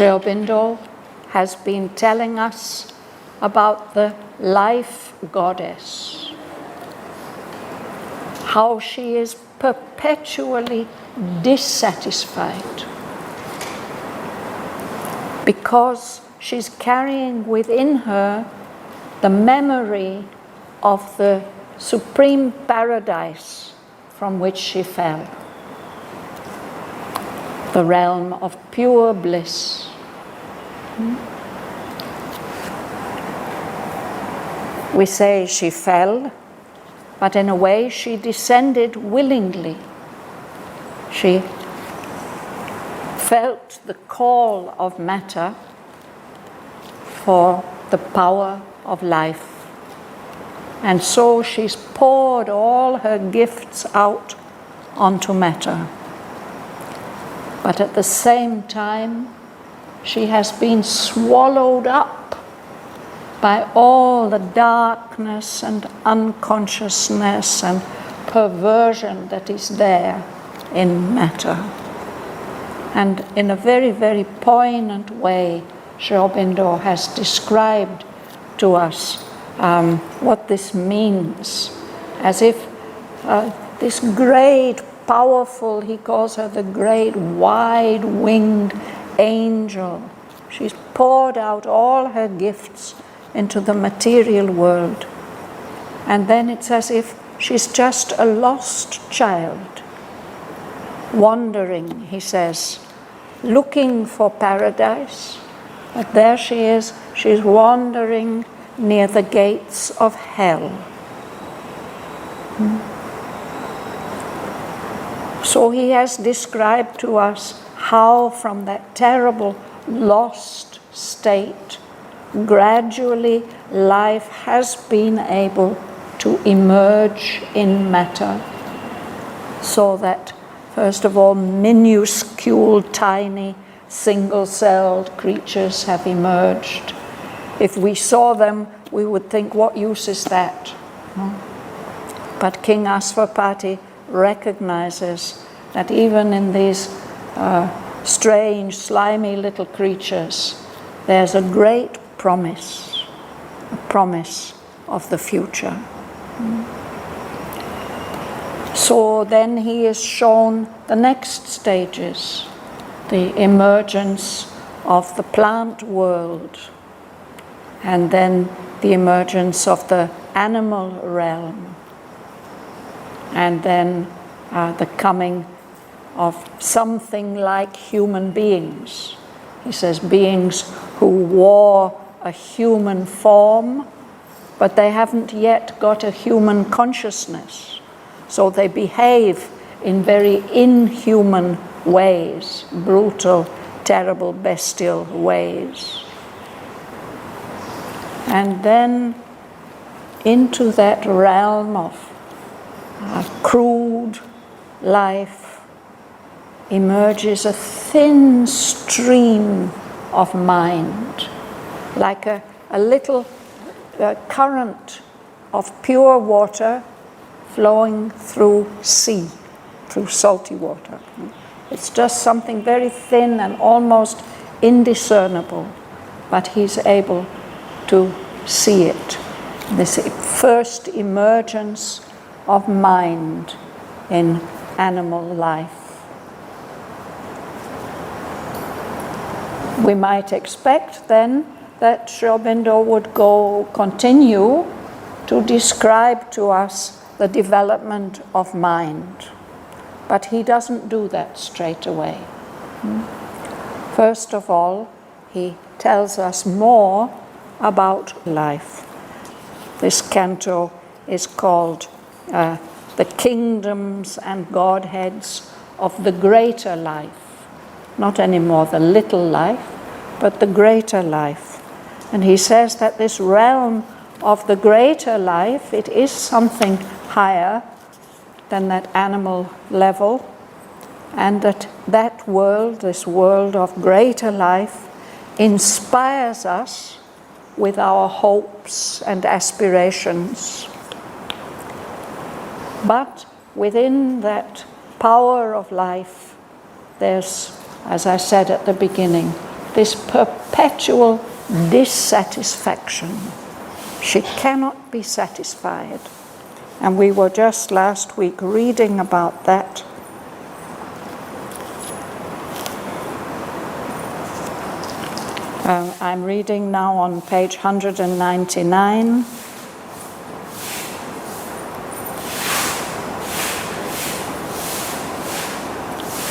Sri Aurobindo has been telling us about the life goddess, how she is perpetually dissatisfied because she's carrying within her the memory of the supreme paradise from which she fell, the realm of pure bliss. We say she fell, but in a way she descended willingly. She felt the call of matter for the power of life. And so she's poured all her gifts out onto matter. But at the same time, she has been swallowed up by all the darkness and unconsciousness and perversion that is there in matter. And in a very, very poignant way, Sri Aurobindo has described to us what this means, as if this great, powerful, he calls her the great wide-winged angel. She's poured out all her gifts into the material world. And then it's as if she's just a lost child, wandering, he says, looking for paradise. But there she is, she's wandering near the gates of hell. So he has described to us how from that terrible lost state, gradually life has been able to emerge in matter, so that first of all minuscule, tiny, single-celled creatures have emerged. If we saw them, we would think, what use is that? But King Aswapati recognizes that even in these strange, slimy little creatures, there's a great promise, a promise of the future. So then he is shown the next stages, the emergence of the plant world, and then the emergence of the animal realm, and then the coming of something like human beings. He says beings who wore a human form, but they haven't yet got a human consciousness. So they behave in very inhuman ways, brutal, terrible, bestial ways. And then into that realm of crude life emerges a thin stream of mind, like a little current of pure water flowing through sea, through salty water. It's just something very thin and almost indiscernible, but he's able to see it. This first emergence of mind in animal life. We might expect then that Sri Aurobindo would continue to describe to us the development of mind. But he doesn't do that straight away. First of all, he tells us more about life. This canto is called The Kingdoms and Godheads of the Greater Life. Not anymore the little life, but the greater life. And he says that this realm of the greater life, it is something higher than that animal level, and that world, this world of greater life, inspires us with our hopes and aspirations. But within that power of life, there's, as I said at the beginning, this perpetual dissatisfaction. She cannot be satisfied. And we were just last week reading about that. I'm reading now on page 199.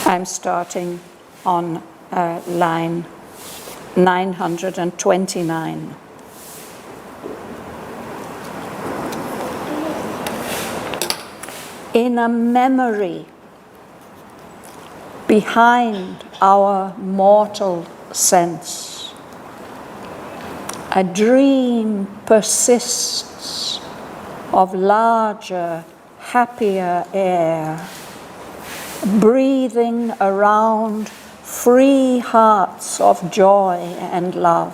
I'm starting on line 929. In a memory behind our mortal sense, a dream persists of larger, happier air, breathing around free hearts of joy and love,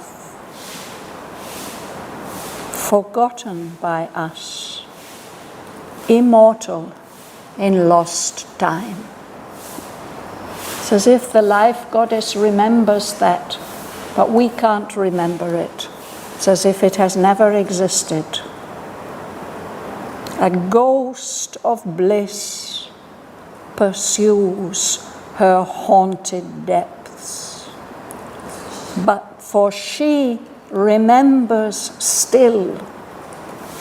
forgotten by us, immortal in lost time. It's as if the life goddess remembers that, but we can't remember it. It's as if it has never existed. A ghost of bliss pursues her haunted depths. But for she remembers still,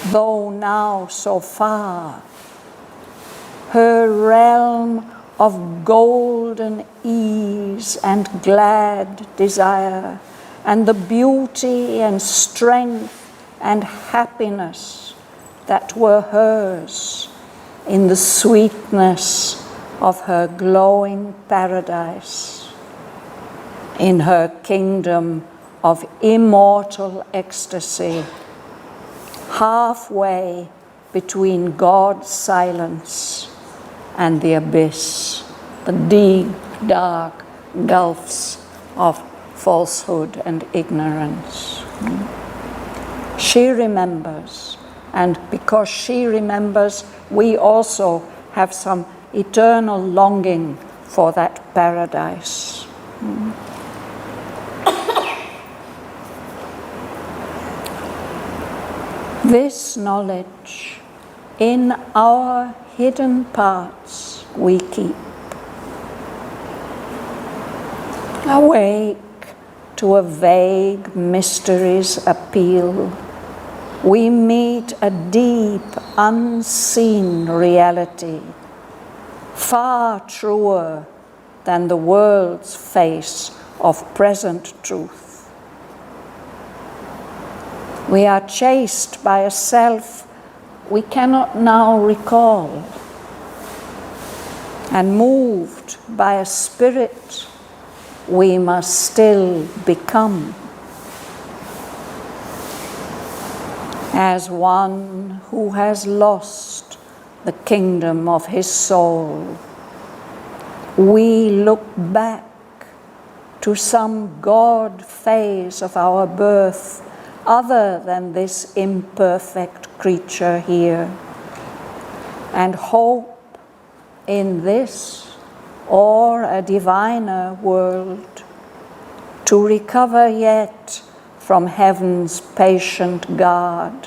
though now so far, her realm of golden ease and glad desire, and the beauty and strength and happiness that were hers in the sweetness of her glowing paradise, in her kingdom of immortal ecstasy, halfway between God's silence and the abyss, the deep, dark gulfs of falsehood and ignorance. She remembers, and because she remembers, we also have some eternal longing for that paradise. This knowledge in our hidden parts we keep, awake to a vague mystery's appeal. We meet a deep, unseen reality, far truer than the world's face of present truth. We are chased by a self we cannot now recall, and moved by a spirit we must still become. As one who has lost the kingdom of his soul, we look back to some God phase of our birth other than this imperfect creature here, and hope in this or a diviner world to recover yet from heaven's patient guard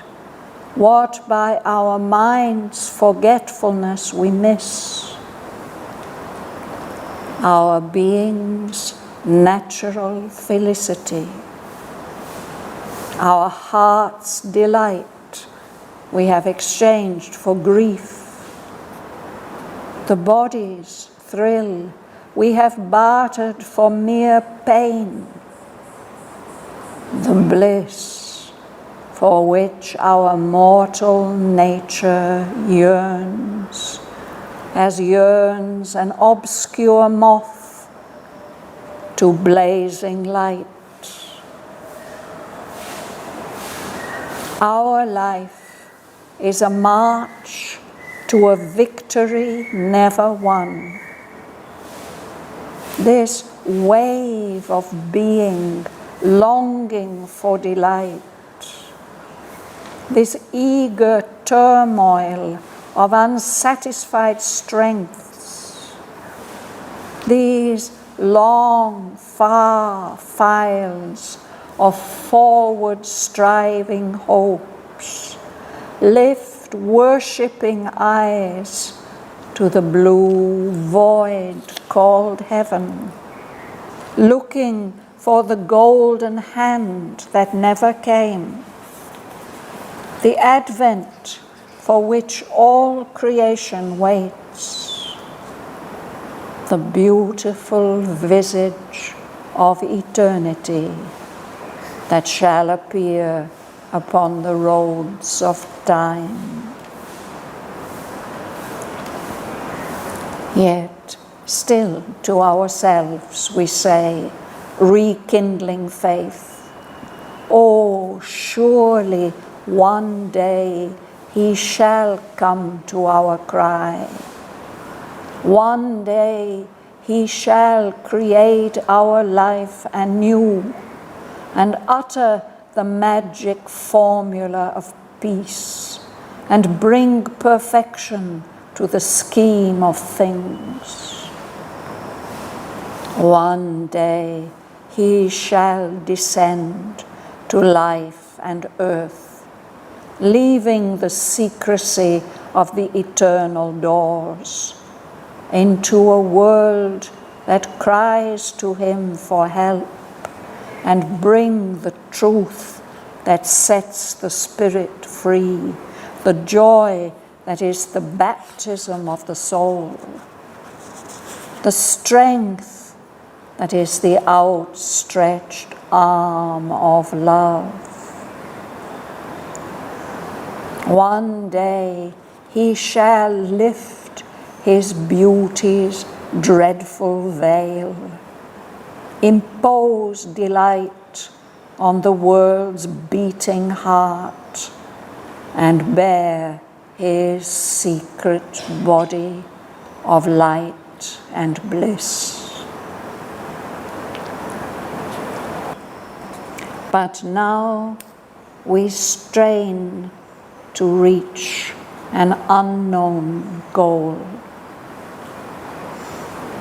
what by our mind's forgetfulness we miss, our being's natural felicity, our heart's delight we have exchanged for grief, the body's thrill we have bartered for mere pain, the bliss for which our mortal nature yearns, as yearns an obscure moth to blazing light. Our life is a march to a victory never won. This wave of being longing for delight, this eager turmoil of unsatisfied strengths, these long, far files of forward-striving hopes lift worshipping eyes to the blue void called heaven, looking for the golden hand that never came, the advent for which all creation waits, the beautiful visage of eternity that shall appear upon the roads of time. Yet still to ourselves we say, rekindling faith, oh, surely one day he shall come to our cry. One day he shall create our life anew and utter the magic formula of peace and bring perfection to the scheme of things. One day he shall descend to life and earth, leaving the secrecy of the eternal doors into a world that cries to him for help and bring the truth that sets the spirit free, the joy that is the baptism of the soul, the strength that is the outstretched arm of love. One day he shall lift his beauty's dreadful veil, impose delight on the world's beating heart, and bear his secret body of light and bliss. But now we strain to reach an unknown goal.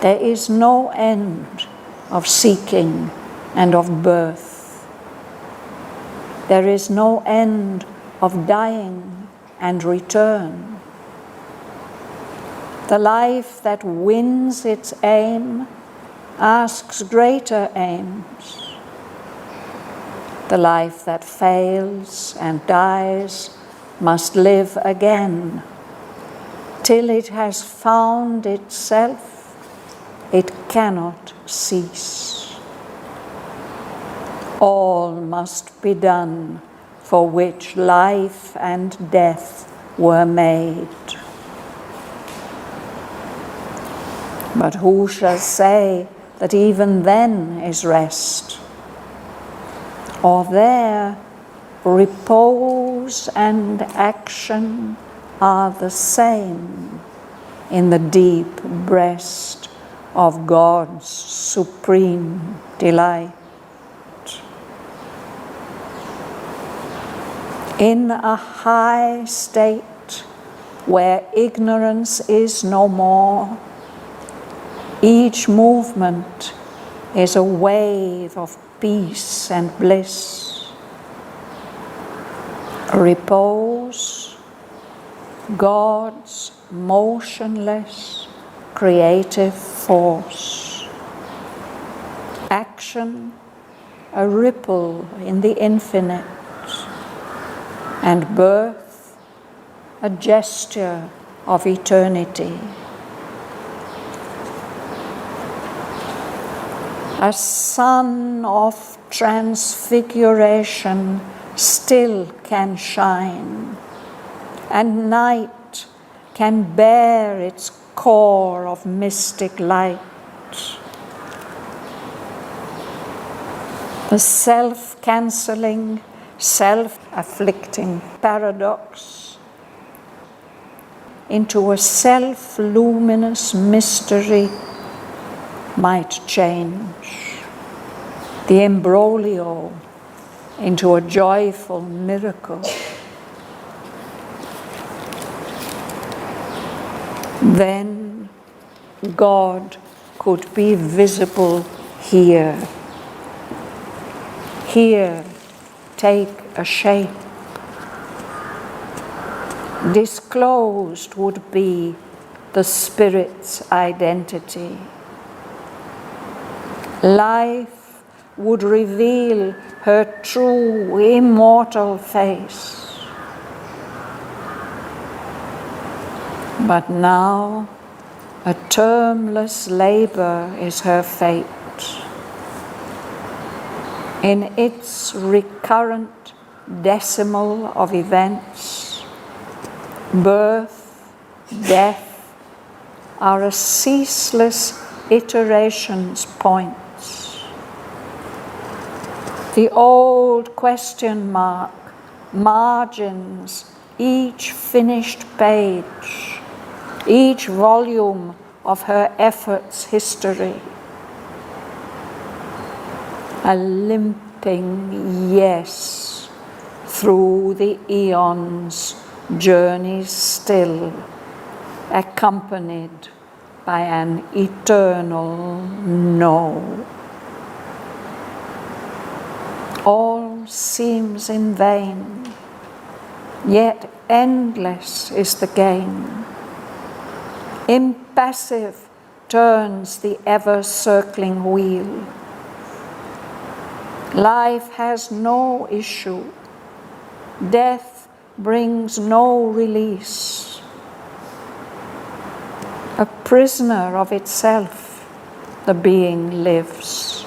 There is no end of seeking and of birth. There is no end of dying and return. The life that wins its aim asks greater aims. The life that fails and dies must live again. Till it has found itself, it cannot cease. All must be done for which life and death were made. But who shall say that even then is rest? Or there repose and action are the same in the deep breast of God's supreme delight. In a high state where ignorance is no more, each movement is a wave of peace and bliss. Repose, God's motionless creative force. Action, a ripple in the infinite. And birth, a gesture of eternity. A sun of transfiguration still can shine, and night can bear its core of mystic light. The self-cancelling, self-afflicting paradox into a self-luminous mystery might change. The imbroglio into a joyful miracle. Then God could be visible here. Here, take a shape. Disclosed would be the spirit's identity. Life would reveal her true immortal face. But now, a termless labor is her fate. In its recurrent decimal of events, birth, death are a ceaseless iteration's points. The old question mark margins each finished page, each volume of her effort's history. A limping yes through the eons journeys still, accompanied by an eternal no. All seems in vain, yet endless is the gain. Impassive turns the ever-circling wheel. Life has no issue. Death brings no release. A prisoner of itself, the being lives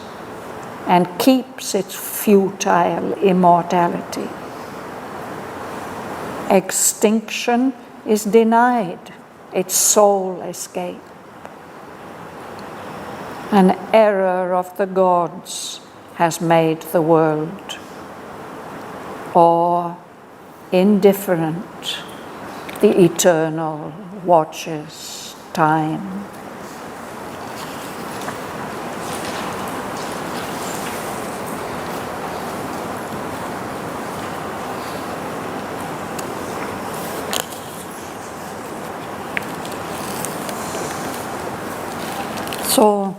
and keeps its futile immortality. Extinction is denied its sole escape. An error of the gods has made the world, or indifferent, the eternal watches time. So,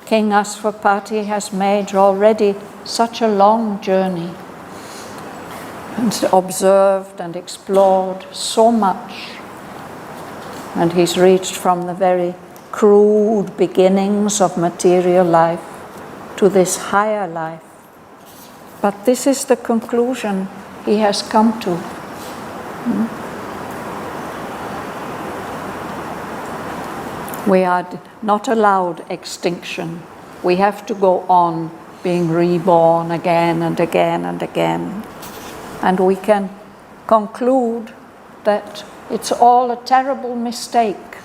King Aswapati has made already such a long journey and observed and explored so much. And he's reached from the very crude beginnings of material life to this higher life. But this is the conclusion he has come to. We are not allowed extinction. We have to go on being reborn again and again and again. And we can conclude that it's all a terrible mistake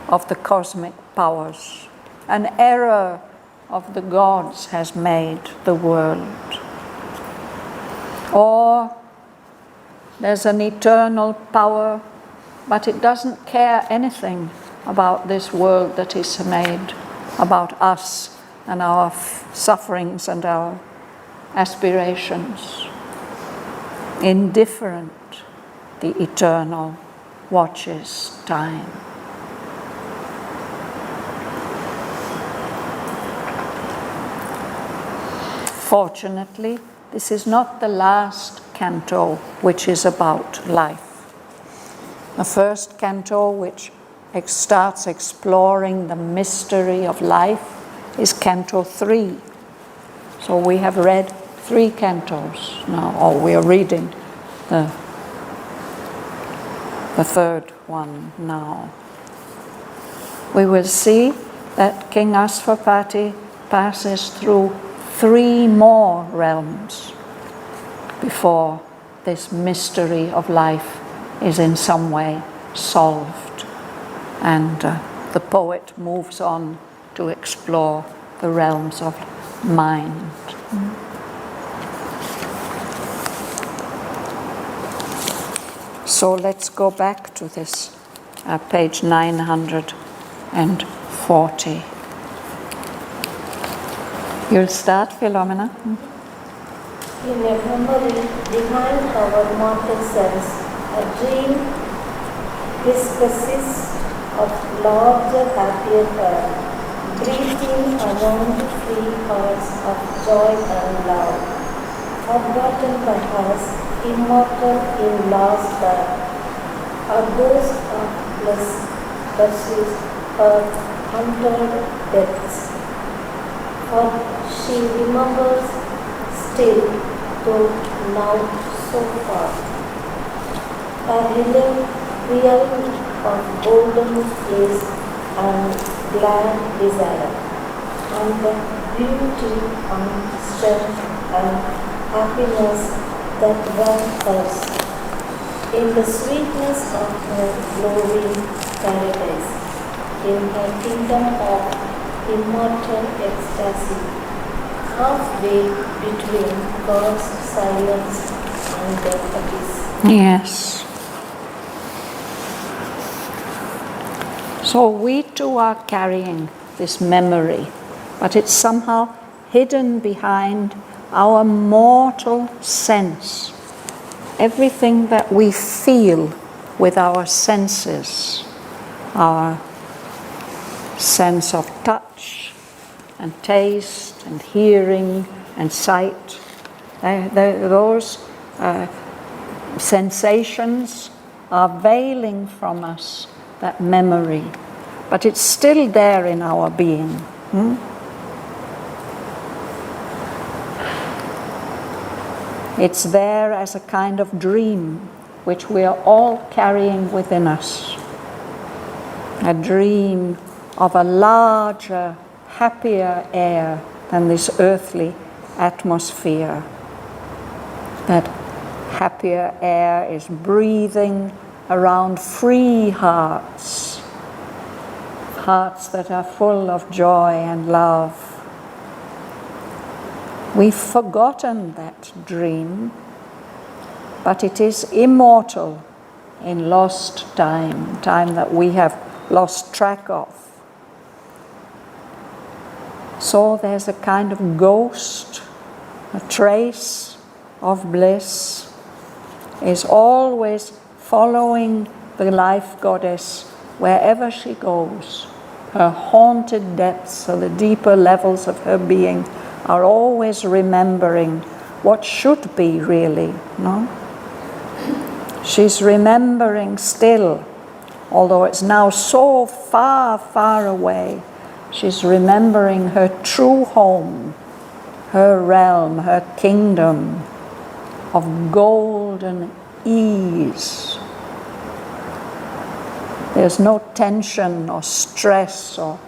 of the cosmic powers. An error of the gods has made the world. Or there's an eternal power, but it doesn't care anything about this world that is made, about us and our sufferings and our aspirations. Indifferent, the eternal watches time. Fortunately, this is not the last canto which is about life. The first canto, which starts exploring the mystery of life, is Canto 3. So we have read 3 cantos now, or we are reading the third one now. We will see that King Aswapati passes through 3 more realms before this mystery of life is in some way solved. And the poet moves on to explore the realms of mind. So let's go back to this, page 940. You'll start, Philomena? In a memory behind our mortal selves, a dream discusses of larger, happier earth, breathing around free hearts of joy and love, forgotten by us, immortal in love's birth, are those of bliss versus her untold depths. For she remembers still, though now so far, a hidden realm of golden bliss and glad desire, and the beauty and strength and happiness that were hers, in the sweetness of her glowing paradise, in her kingdom of immortal ecstasy, halfway between God's silence and the abyss. Yes. So we too are carrying this memory, but it's somehow hidden behind our mortal sense. Everything that we feel with our senses, our sense of touch and taste and hearing and sight, those sensations are veiling from us that memory, but it's still there in our being. It's there as a kind of dream which we are all carrying within us. A dream of a larger, happier air than this earthly atmosphere. That happier air is breathing around free hearts, hearts that are full of joy and love. We've forgotten that dream, but it is immortal in lost time, time that we have lost track of. So there's a kind of ghost, a trace of bliss is always following the life goddess wherever she goes. Her haunted depths, or the deeper levels of her being, are always remembering what should be really, no? She's remembering still, although it's now so far, far away. She's remembering her true home, her realm, her kingdom of golden ease. There's no tension or stress or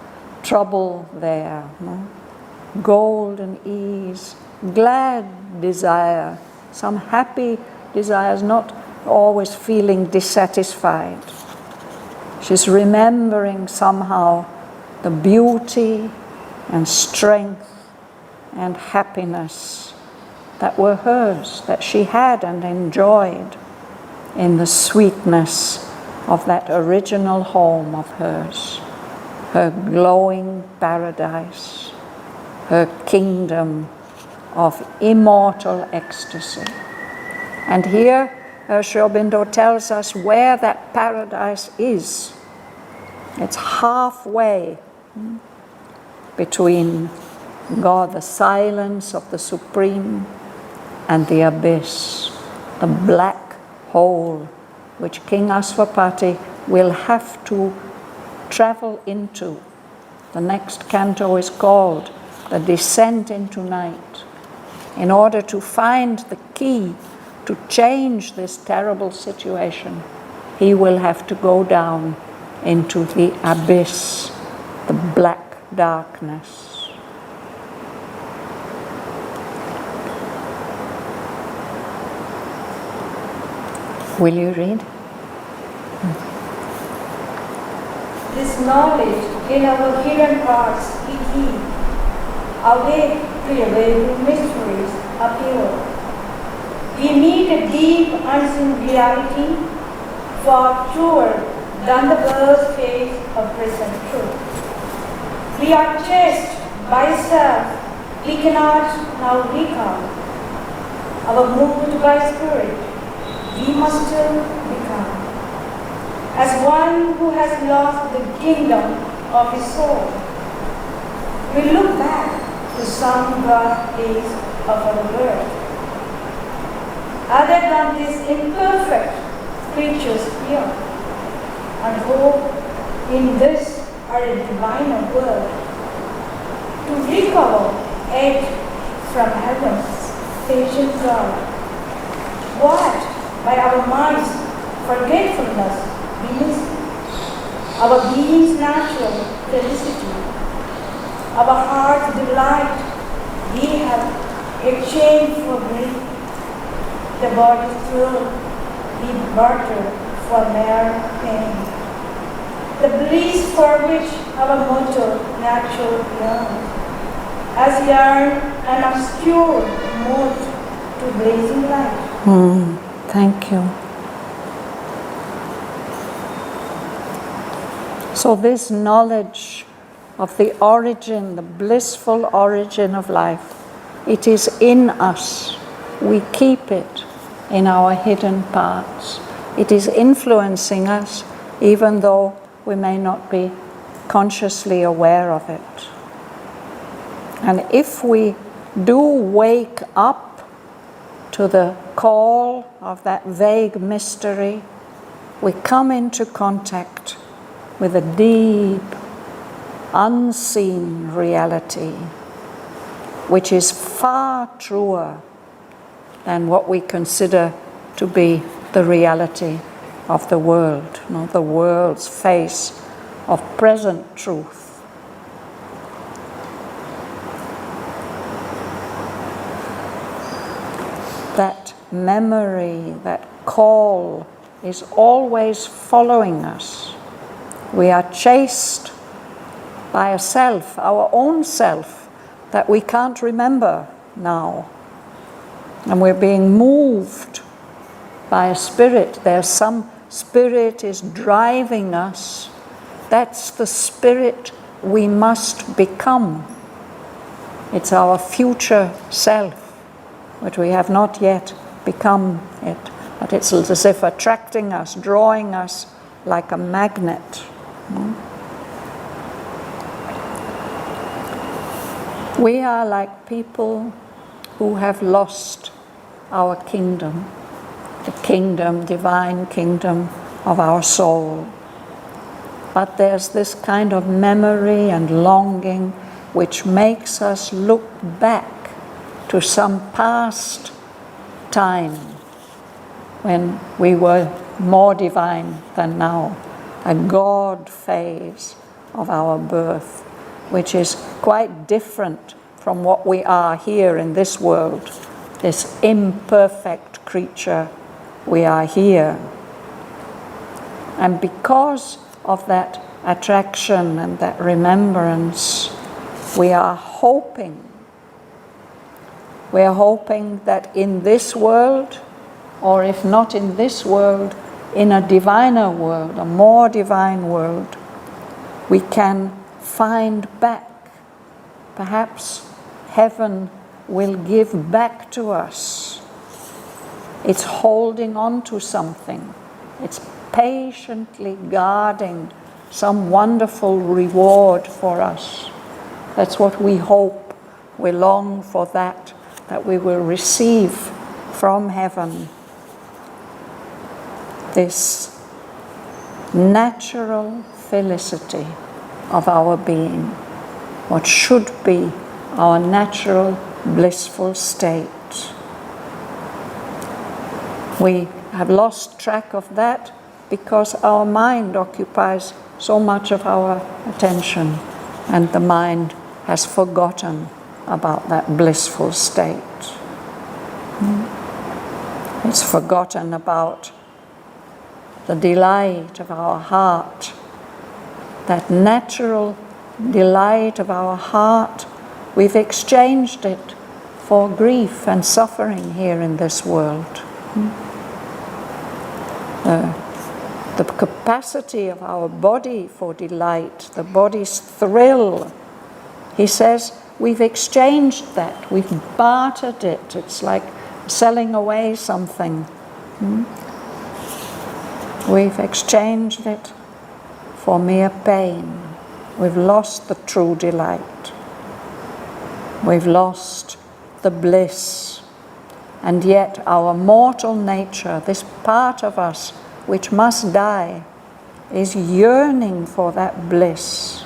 trouble there. No? Golden ease, glad desire, some happy desires, not always feeling dissatisfied. She's remembering somehow the beauty and strength and happiness that were hers, that she had and enjoyed in the sweetness of that original home of hers, her glowing paradise, her kingdom of immortal ecstasy. And here Sri Aurobindo tells us where that paradise is. It's halfway between God, the silence of the Supreme, and the abyss, the black hole which King Aswapati will have to travel into. The next canto is called The Descent into Night. In order to find the key to change this terrible situation, he will have to go down into the abyss, the black darkness. Will you read? This knowledge in our hidden hearts we keep, awake to the very mysteries appear. We meet a deep unseen reality, far truer than the birth phase of present truth. We are chased by self we cannot now recall. Our moved by spirit, we must still become. As one who has lost the kingdom of his soul, we look back to some dark days of our birth. Other than these imperfect creatures here, and hope in this or a diviner world, to recover aid from heaven's patient God. What, by our minds' forgetfulness, we miss our being's natural felicity, our heart's delight, we have exchanged for grief, the body's thrill, we barter for mere pain. The bliss for which our mortal nature yearns, as yearn an obscure mote to blazing light. Thank you. So this knowledge of the origin, the blissful origin of life, it is in us. We keep it in our hidden parts. It is influencing us even though we may not be consciously aware of it. And if we do wake up to the call of that vague mystery, we come into contact with a deep, unseen reality, which is far truer than what we consider to be the reality of the world, the world's face of present truth. That memory, that call is always following us. We are chased by a self, our own self, that we can't remember now. And we're being moved by a spirit. There's some spirit is driving us. That's the spirit we must become. It's our future self, but we have not yet become it. But it's as if attracting us, drawing us like a magnet. We are like people who have lost our kingdom, the kingdom, divine kingdom of our soul. But there's this kind of memory and longing which makes us look back to some past time when we were more divine than now, a God phase of our birth, which is quite different from what we are here in this world, this imperfect creature we are here. And because of that attraction and that remembrance, we are hoping that in this world, or if not in this world, in a diviner world, a more divine world, we can find back. Perhaps heaven will give back to us. It's holding on to something. It's patiently guarding some wonderful reward for us. That's what we hope. We long for that we will receive from heaven. This natural felicity of our being, what should be our natural blissful state. We have lost track of that because our mind occupies so much of our attention, and the mind has forgotten about that blissful state. It's forgotten about the delight of our heart, that natural delight of our heart. We've exchanged it for grief and suffering here in this world. The capacity of our body for delight, the body's thrill, he says we've exchanged that, we've bartered it. It's like selling away something. We've exchanged it for mere pain. We've lost the true delight. We've lost the bliss. And yet our mortal nature, this part of us which must die, is yearning for that bliss.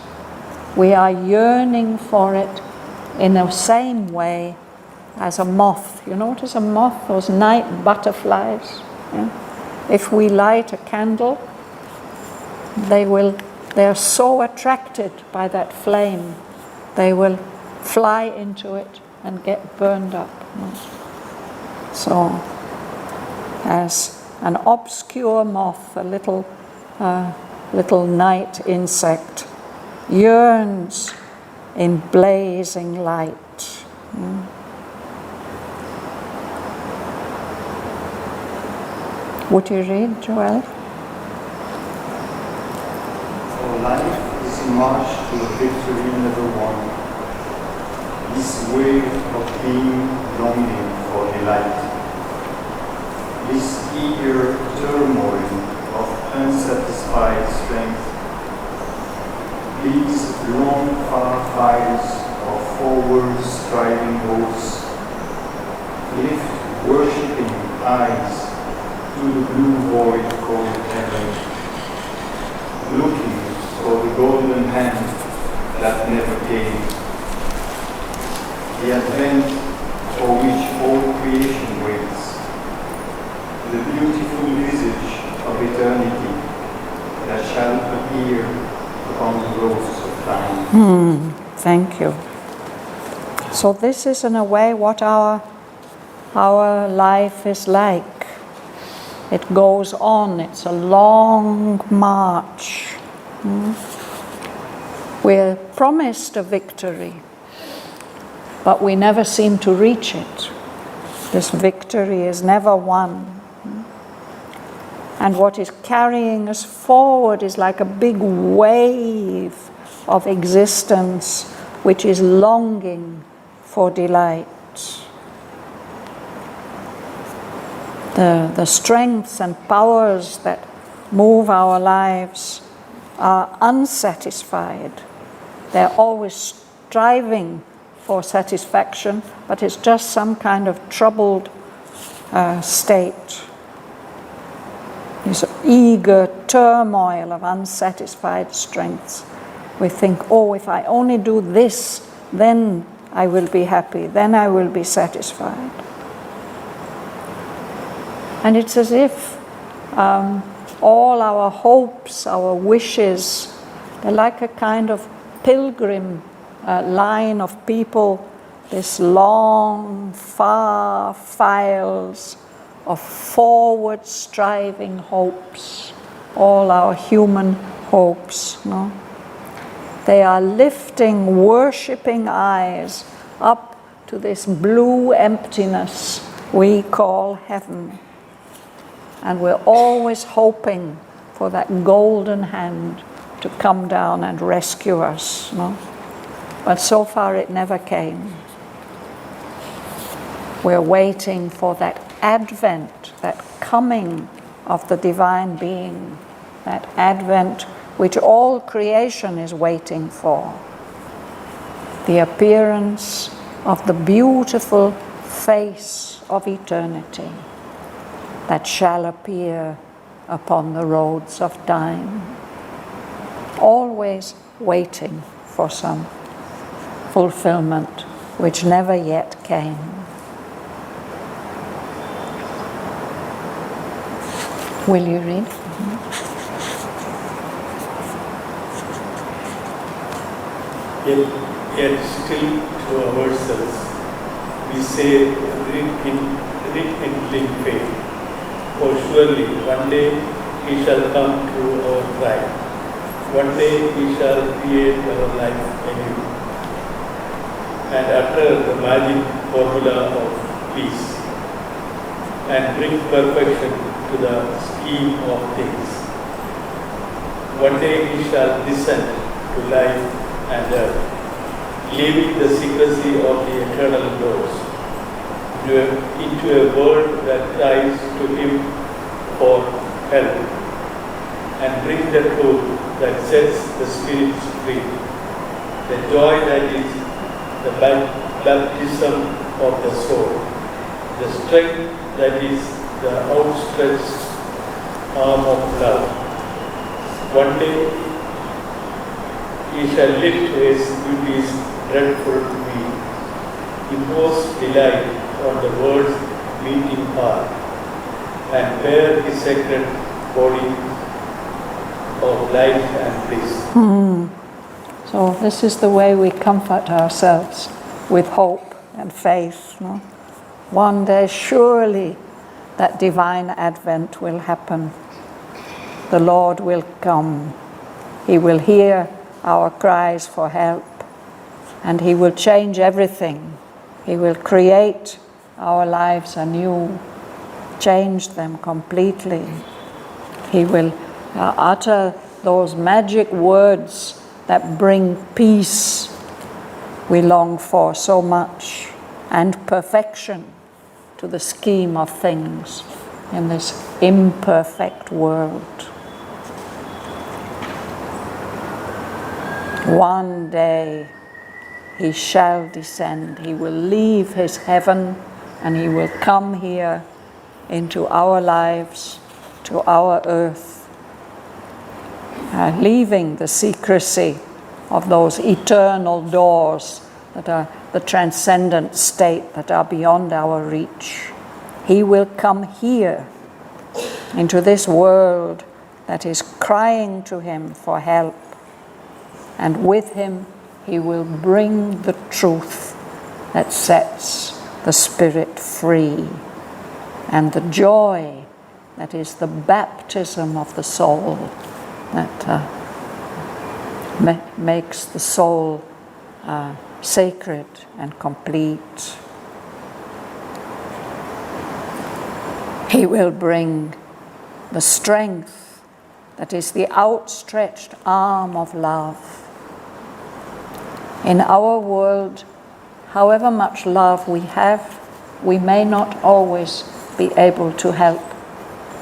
We are yearning for it in the same way as a moth. You know what is a moth? Those night butterflies. Yeah? If we light a candle, they are so attracted by that flame, they will fly into it and get burned up. So, as an obscure moth, a little night insect, yearns in blazing light. Would you read, Joel? For life is a march to a victory never won. This wave of being longing for delight. This eager turmoil of unsatisfied strength. These long far files of forward striving hopes. Lift worshipping eyes to the blue void called heaven, looking for the golden hand that never came, the advent for which all creation waits, the beautiful visage of eternity that shall appear upon the roads of time. Thank you. So this is in a way what our life is like. It goes on, it's a long march. We're promised a victory, but we never seem to reach it. This victory is never won. And what is carrying us forward is like a big wave of existence which is longing for delight. The strengths and powers that move our lives are unsatisfied. They're always striving for satisfaction, but it's just some kind of troubled state. This eager turmoil of unsatisfied strengths. We think, oh, if I only do this, then I will be happy, then I will be satisfied. And it's as if all our hopes, our wishes, they're like a kind of pilgrim line of people, this long, far files of forward striving hopes, all our human hopes. No? They are lifting, worshipping eyes up to this blue emptiness we call heaven. And we're always hoping for that golden hand to come down and rescue us. No? But so far it never came. We're waiting for that advent, that coming of the divine being, that advent which all creation is waiting for. The appearance of the beautiful face of eternity that shall appear upon the roads of time. Always waiting for some fulfillment which never yet came. Will you read? Yet still to ourselves we say rekindling faith. For surely one day he shall come to our cry. One day he shall create our life anew and utter the magic formula of peace and bring perfection to the scheme of things. One day he shall descend to life and earth, leaving the secrecy of the eternal doors into a world that cries to him for help, and bring the truth that sets the spirits free, the joy that is the baptism of the soul, the strength that is the outstretched arm of love. One day he shall lift his beauty's dreadful wheel, impose delight on the world's beating heart, and bear his sacred body of light and bliss. So this is the way we comfort ourselves, with hope and faith. No? One day surely that divine advent will happen. The Lord will come. He will hear our cries for help, and He will change everything. He will create our lives anew, change them completely. He will utter those magic words that bring peace we long for so much, and perfection to the scheme of things in this imperfect world. One day He shall descend. He will leave His heaven and He will come here into our lives, to our earth, leaving the secrecy of those eternal doors that are the transcendent state that are beyond our reach. He will come here into this world that is crying to Him for help, and with Him He will bring the truth that sets the spirit free, and the joy that is the baptism of the soul that makes the soul sacred and complete. He will bring the strength that is the outstretched arm of love. In our world, however much love we have, we may not always be able to help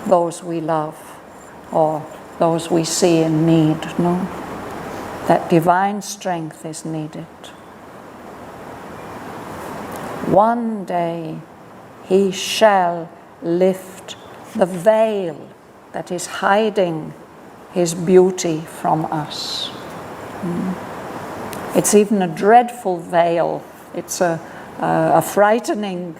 those we love or those we see in need, no? That divine strength is needed. One day He shall lift the veil that is hiding His beauty from us. It's even a dreadful veil. It's a frightening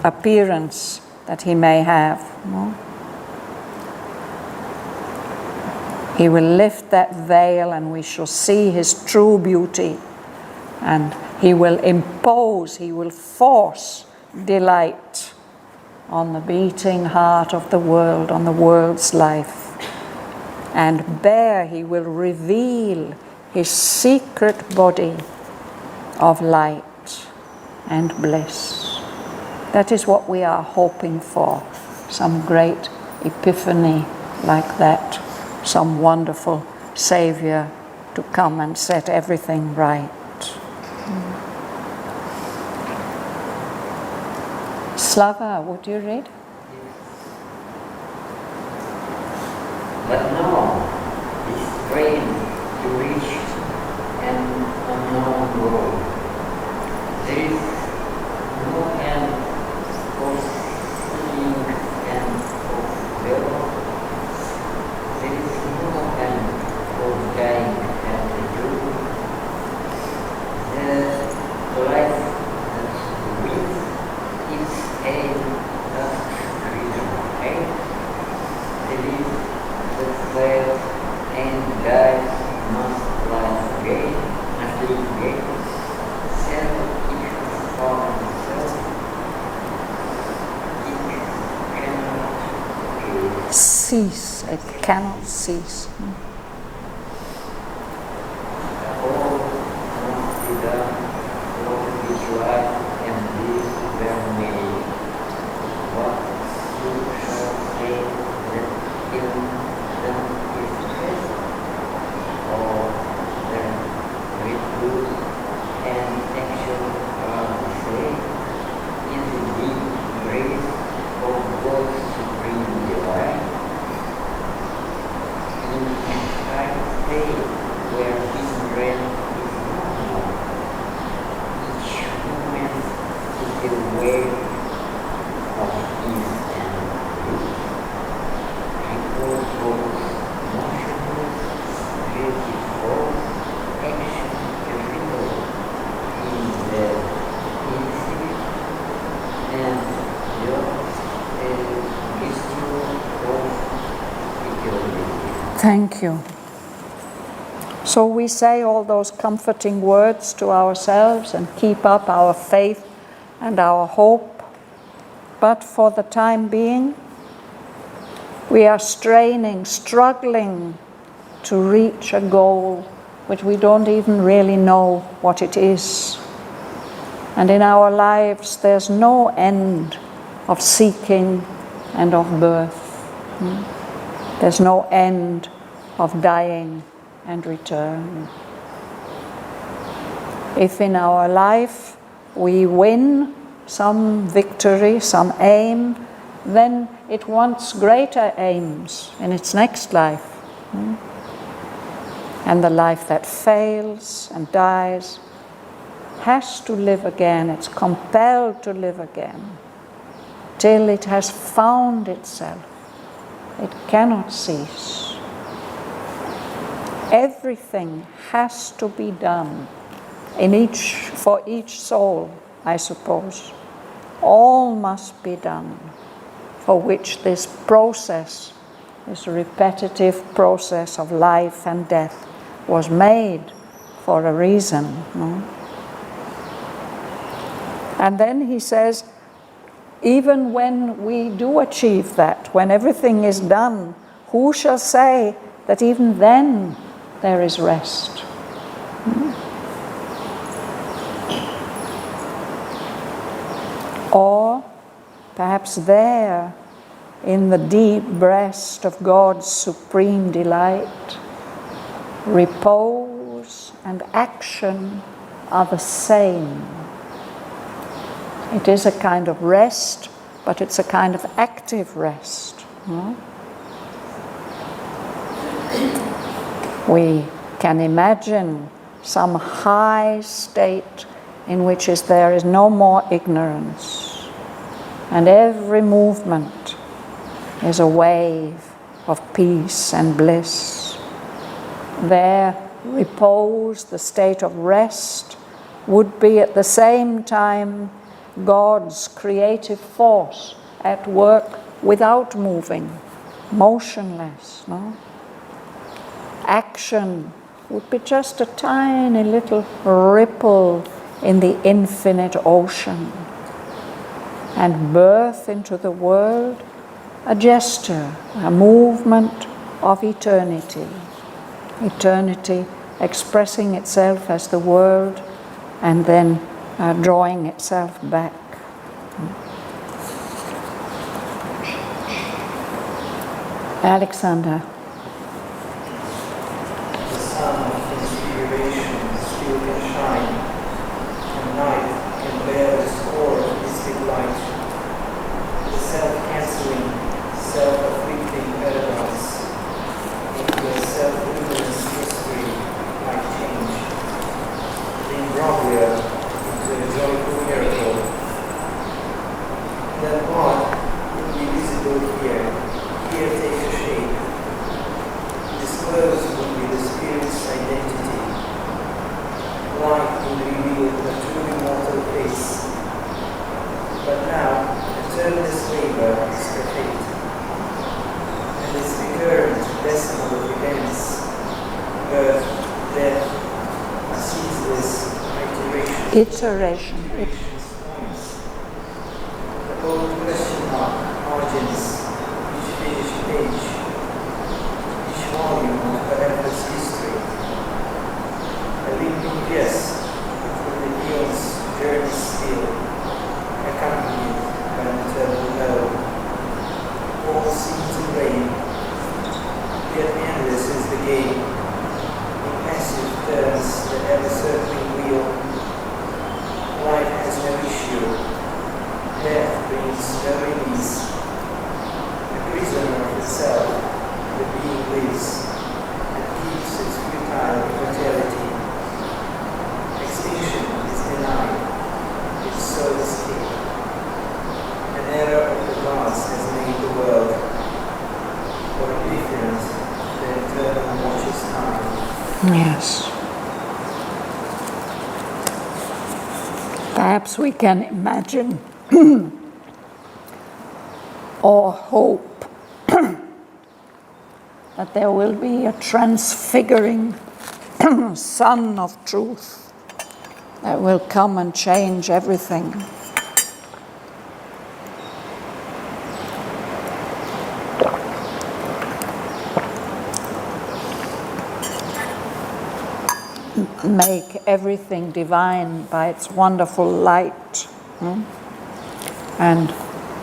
appearance that He may have. No? He will lift that veil and we shall see His true beauty, and He will impose, He will force delight on the beating heart of the world, on the world's life. And there He will reveal His secret body of light and bliss. That is what we are hoping for, some great epiphany like that, some wonderful Savior to come and set everything right. Slava, would you read? But now, this train to reach an unknown world. There is no end for seeing and for will. There is no end for dying and the truth. The life that wins its aim thus freedom of aim. There is the fail and dies must lie again until again. Self equals for itself. It cannot Cease, it cannot cease. all must be done what is right and this were made. What you shall say that in them is best, or that with good and action are the same, in the deep grace of God's supreme delight. In a state where His breath is not known, Thank you. So we say all those comforting words to ourselves and keep up our faith and our hope, but for the time being, we are straining, struggling to reach a goal which we don't even really know what it is. And in our lives, there's no end of seeking and of birth. There's no end of dying and return. If in our life we win some victory, some aim, then it wants greater aims in its next life. And the life that fails and dies has to live again. It's compelled to live again till it has found itself. It cannot cease. Everything has to be done for each soul, I suppose. All must be done, for which this process, this repetitive process of life and death, was made for a reason. And then he says, even when we do achieve that, when everything is done, who shall say that even then there is rest? Or perhaps there, in the deep breast of God's supreme delight, repose and action are the same. It is a kind of rest, but it's a kind of active rest. We can imagine some high state in which there is no more ignorance, and every movement is a wave of peace and bliss. There, repose, the state of rest, would be at the same time God's creative force at work without moving, motionless. Action would be just a tiny little ripple in the infinite ocean, and birth into the world, a gesture, a movement of eternity. Eternity expressing itself as the world and then drawing itself back. Alexander. The sun of inspiration still can shine, and night can bear the score of mystic light. The self-cancelling, self-afflicting paradise into a self-luminous mystery might change. The imbroglio into a joyful miracle. That God would be visible here take a shape. Disclosed would be the Spirit's identity. Light would reveal a truly mortal face. But now, a terminus labor is perfect. And its recurrent decimal of events, birth, death, a ceaseless iteration. Points. The old question mark margins each finished page, each volume of the endless history. A leaping yes through the eon's journey still, accompanied by an eternal no. All seems in vain, yet endless is the game. Impassive turns the ever-circling wheel. Life has no issue. Death brings no release. A prisoner of itself, the being lives and keeps its futile immortality. Extinction is denied, its soul escape. An era of the gods has made the world more different than eternal watches time. Yes. Perhaps we can imagine or hope that there will be a transfiguring sun of truth that will come and change everything. Make everything divine by its wonderful light. And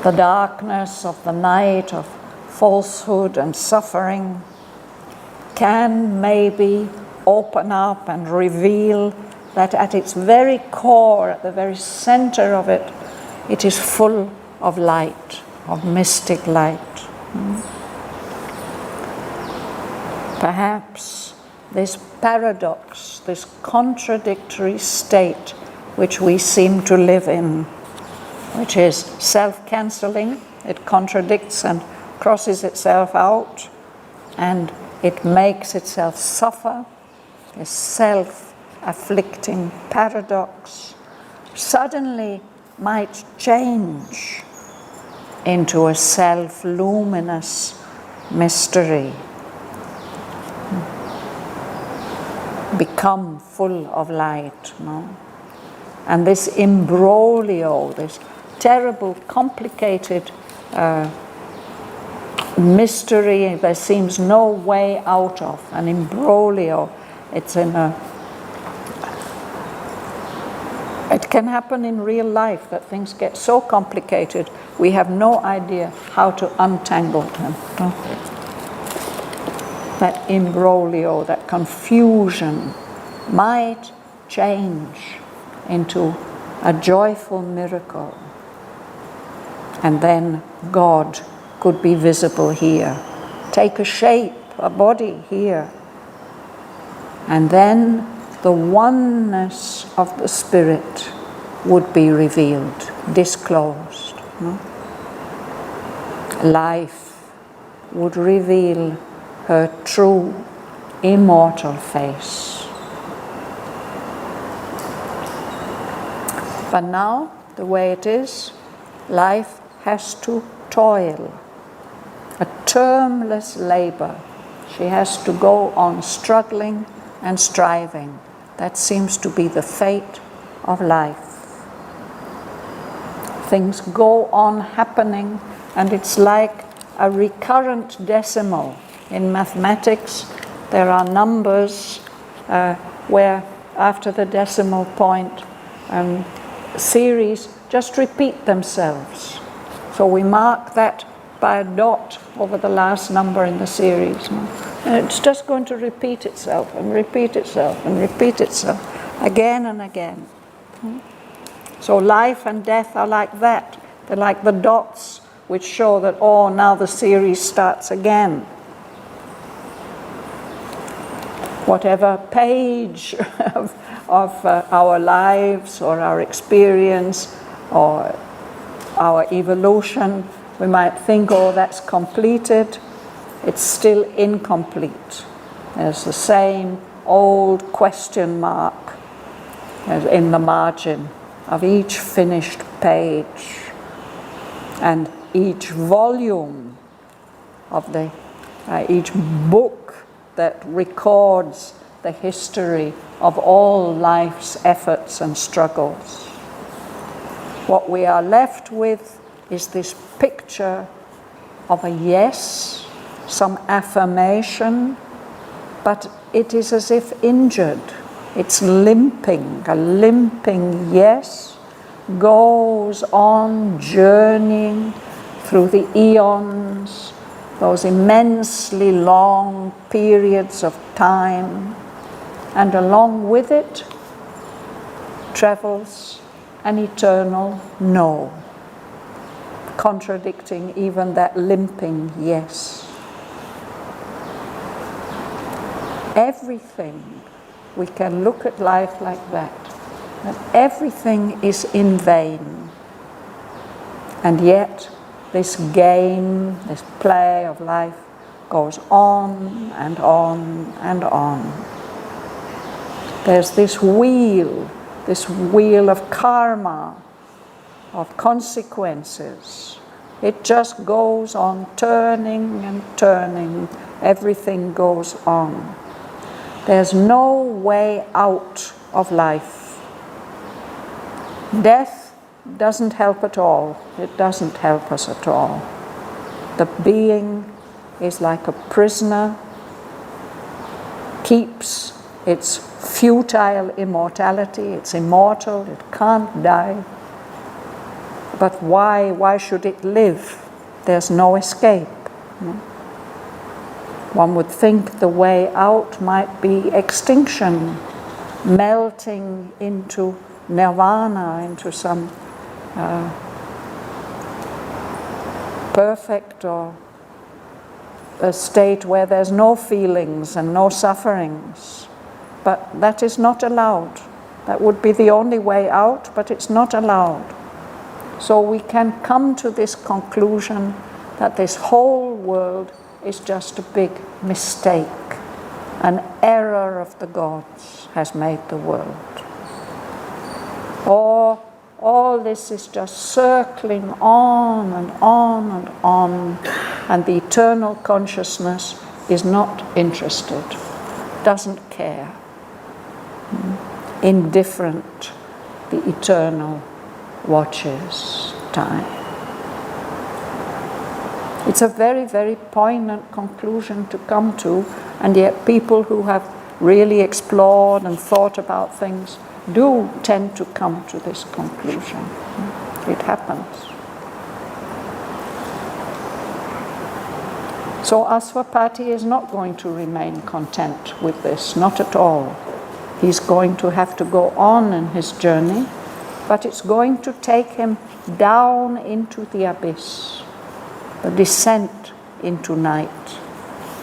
the darkness of the night of falsehood and suffering can maybe open up and reveal that at its very core, at the very center of it, it is full of light, of mystic light. Perhaps this paradox, this contradictory state which we seem to live in, which is self-cancelling, it contradicts and crosses itself out, and it makes itself suffer, this self-afflicting paradox, suddenly might change into a self-luminous mystery, become full of light. No? And this imbroglio, this terrible, complicated mystery there seems no way out of, an imbroglio. It can happen in real life that things get so complicated we have no idea how to untangle them. No? That imbroglio, that confusion might change into a joyful miracle. And then God could be visible here, take a shape, a body here. And then the oneness of the Spirit would be revealed, disclosed. Life would reveal her true, immortal face. But now, the way it is, life has to toil, a termless labor. She has to go on struggling and striving. That seems to be the fate of life. Things go on happening, and it's like a recurrent decimal. In mathematics, there are numbers where after the decimal point, series just repeat themselves. So we mark that by a dot over the last number in the series. And it's just going to repeat itself and repeat itself and repeat itself again and again. So life and death are like that. They're like the dots which show that, oh, now the series starts again. Whatever page of our lives or our experience or our evolution, we might think, oh, that's completed. It's still incomplete. There's the same old question mark as in the margin of each finished page. And each volume of each book that records the history of all life's efforts and struggles. What we are left with is this picture of a yes, some affirmation, but it is as if injured. It's limping. A limping yes goes on journeying through the eons, those immensely long periods of time, and along with it travels an eternal no, contradicting even that limping yes. Everything, we can look at life like that everything is in vain. And yet this game, this play of life goes on and on and on. There's this wheel of karma, of consequences, It just goes on turning and turning. Everything goes on. There's no way out of life. Death doesn't help at all. It doesn't help us at all. The being is like a prisoner, keeps its futile immortality. It's immortal, it can't die. But why? Why should it live? There's no escape. One would think the way out might be extinction, melting into nirvana, into some perfect or a state where there's no feelings and no sufferings. But that is not allowed. That would be the only way out, but it's not allowed. So we can come to this conclusion that this whole world is just a big mistake. An error of the gods has made the world. Or all this is just circling on and on and on, and the eternal consciousness is not interested, doesn't care. Indifferent, the eternal watches time. It's a very, very poignant conclusion to come to, and yet people who have really explored and thought about things do tend to come to this conclusion. It happens. So Aswapati is not going to remain content with this, not at all. He's going to have to go on in his journey, but it's going to take him down into the abyss, the descent into night.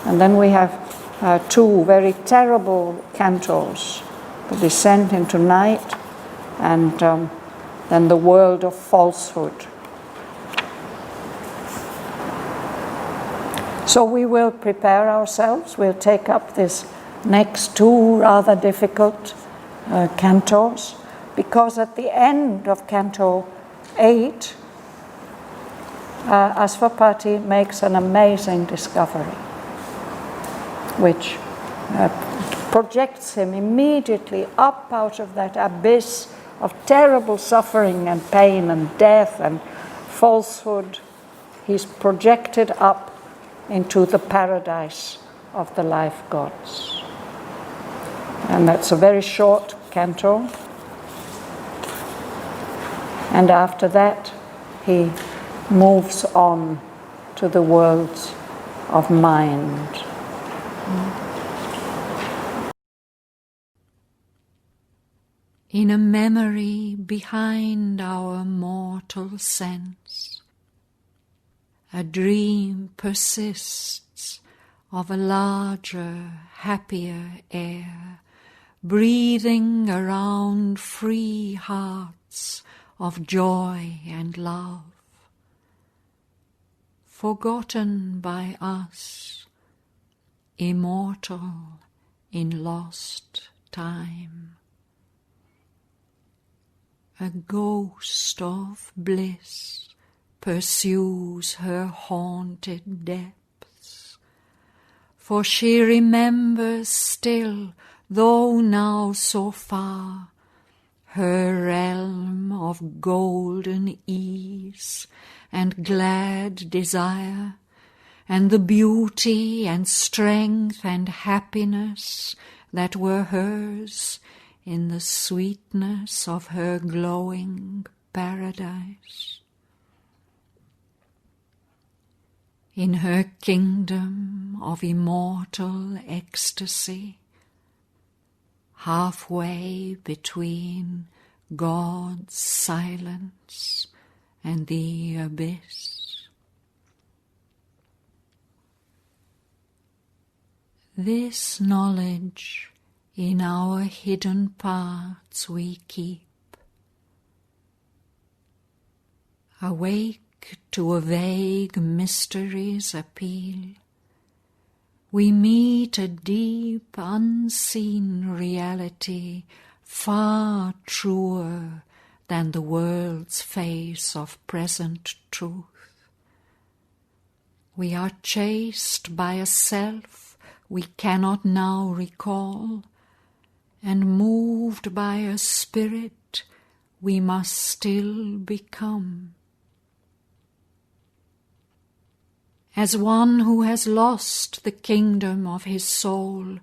And then we have two very terrible cantos, the descent into night and then the world of falsehood. So we will prepare ourselves, we'll take up this next two rather difficult cantos, because at the end of Canto 8, Aswapati makes an amazing discovery, which projects him immediately up out of that abyss of terrible suffering and pain and death and falsehood. He's projected up into the paradise of the life gods. And that's a very short canto. And after that, he moves on to the worlds of mind. In a memory behind our mortal sense, a dream persists of a larger, happier air, breathing around free hearts of joy and love, forgotten by us, immortal in lost time. A ghost of bliss pursues her haunted depths, for she remembers still, though now so far, her realm of golden ease and glad desire, and the beauty and strength and happiness that were hers in the sweetness of her glowing paradise. In her kingdom of immortal ecstasy, halfway between God's silence and the abyss. This knowledge in our hidden parts we keep, awake to a vague mystery's appeal. We meet a deep, unseen reality far truer than the world's face of present truth. We are chased by a self we cannot now recall, and moved by a spirit we must still become. As one who has lost the kingdom of his soul,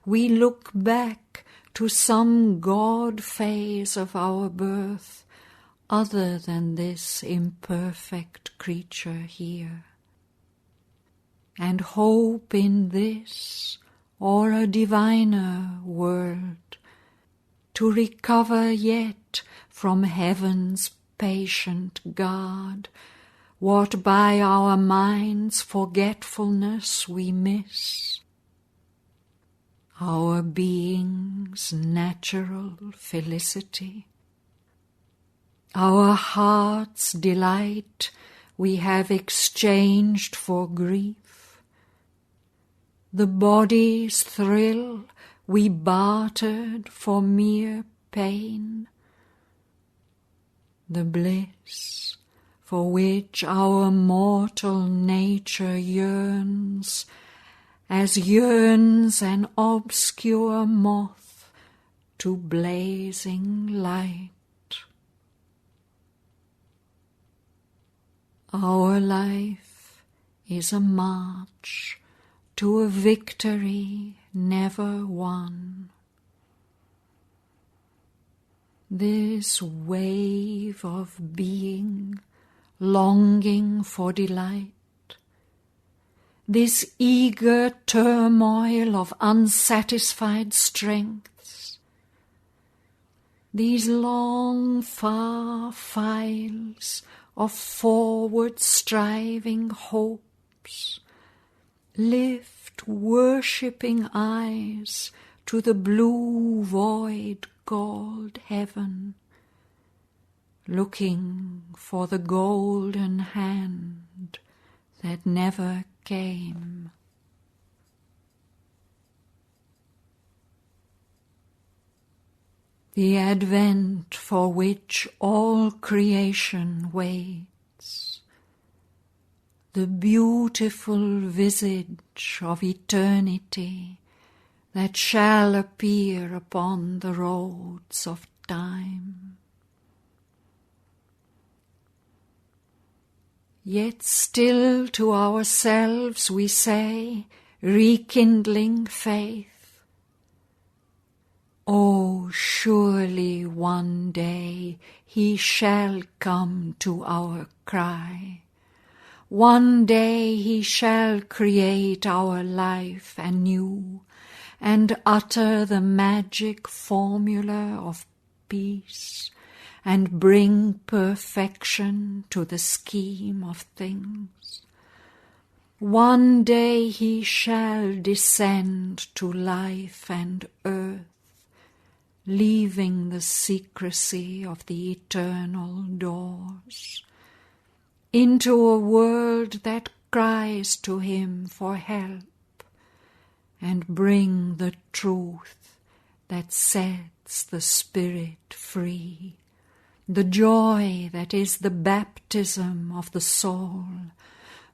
we look back to some God phase of our birth, other than this imperfect creature here, and hope in this or a diviner world, to recover yet from heaven's patient guard what by our mind's forgetfulness we miss, our being's natural felicity, our heart's delight we have exchanged for grief, the body's thrill we bartered for mere pain, the bliss for which our mortal nature yearns, as yearns an obscure moth to blazing light. Our life is a march to a victory never won. This wave of being, longing for delight, this eager turmoil of unsatisfied strengths, these long, far files of forward-striving hopes, lift worshipping eyes to the blue void called heaven, looking for the golden hand that never came. The advent for which all creation waits, the beautiful visage of eternity that shall appear upon the roads of time. Yet still to ourselves we say, rekindling faith, oh, surely one day he shall come to our cry. One day he shall create our life anew and utter the magic formula of peace and bring perfection to the scheme of things. One day he shall descend to life and earth, leaving the secrecy of the eternal doors, into a world that cries to him for help, and bring the truth that sets the spirit free, the joy that is the baptism of the soul,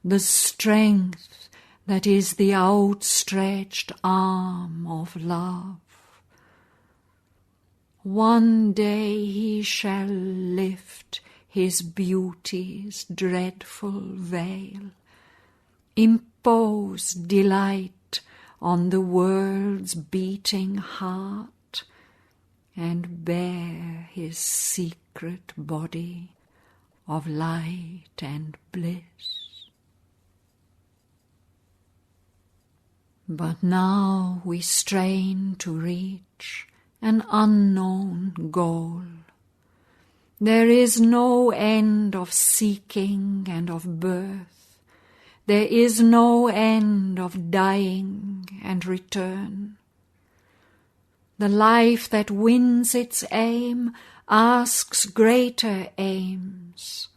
the strength that is the outstretched arm of love. One day he shall lift his beauty's dreadful veil, impose delight on the world's beating heart, and bear his secret body of light and bliss. But now we strain to reach an unknown goal. There is no end of seeking and of birth. There is no end of dying and return. The life that wins its aim asks greater aims.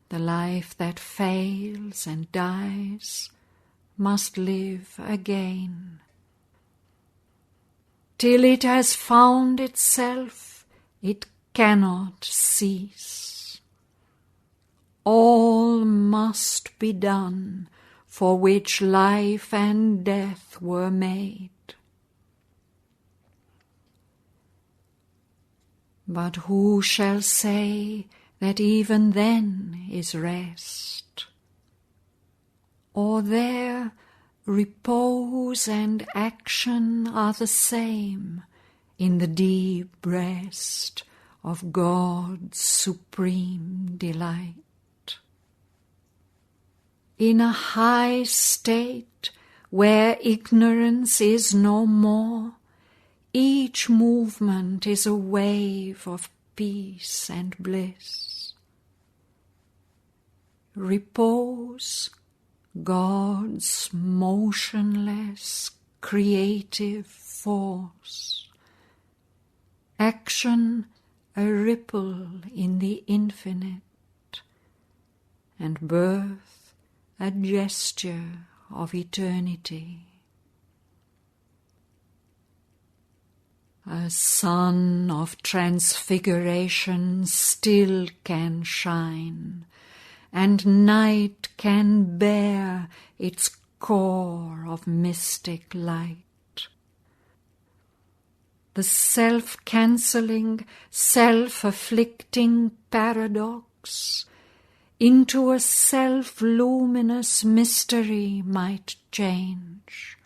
The life that fails and dies must live again. Till it has found itself, it cannot cease. All must be done for which life and death were made. But who shall say that even then is rest? Or there repose and action are the same in the deep breast of God's supreme delight? In a high state where ignorance is no more, each movement is a wave of peace and bliss. Repose, God's motionless, creative force. Action, a ripple in the infinite, and birth, a gesture of eternity. A sun of transfiguration still can shine, and night can bear its core of mystic light. The self-cancelling, self-afflicting paradox into a self-luminous mystery might change,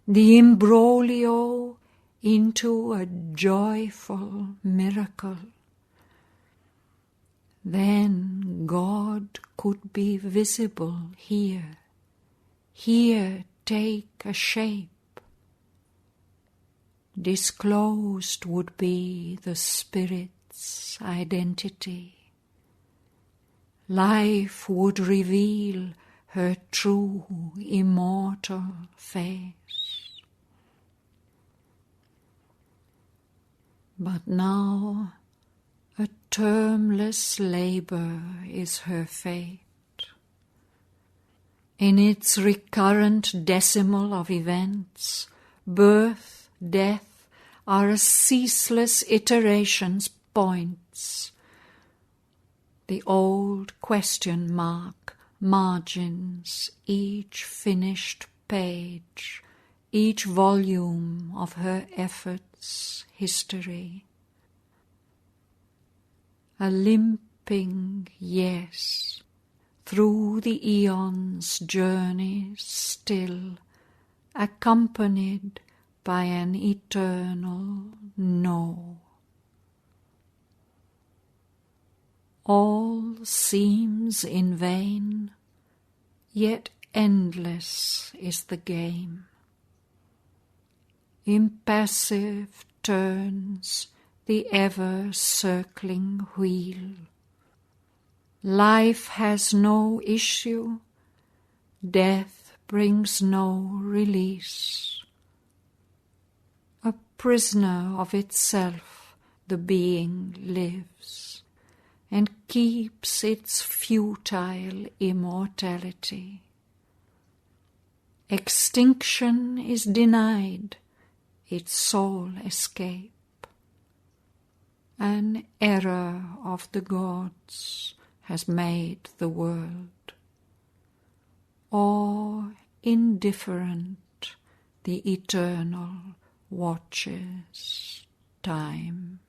the imbroglio into a joyful miracle. Then God could be visible here take a shape. Disclosed would be the Spirit's identity. Life would reveal her true immortal face. But now a termless labor is her fate. In its recurrent decimal of events, birth, death are a ceaseless iteration's points. The old question mark margins each finished page, each volume of her efforts' history. A limping yes through the eons' journey still, accompanied by an eternal no. All seems in vain, yet endless is the game. Impassive turns the ever-circling wheel. Life has no issue, death brings no release. A prisoner of itself the being lives, and keeps its futile immortality. Extinction is denied, its sole escape. An error of the gods has made the world, or indifferent the eternal watches time.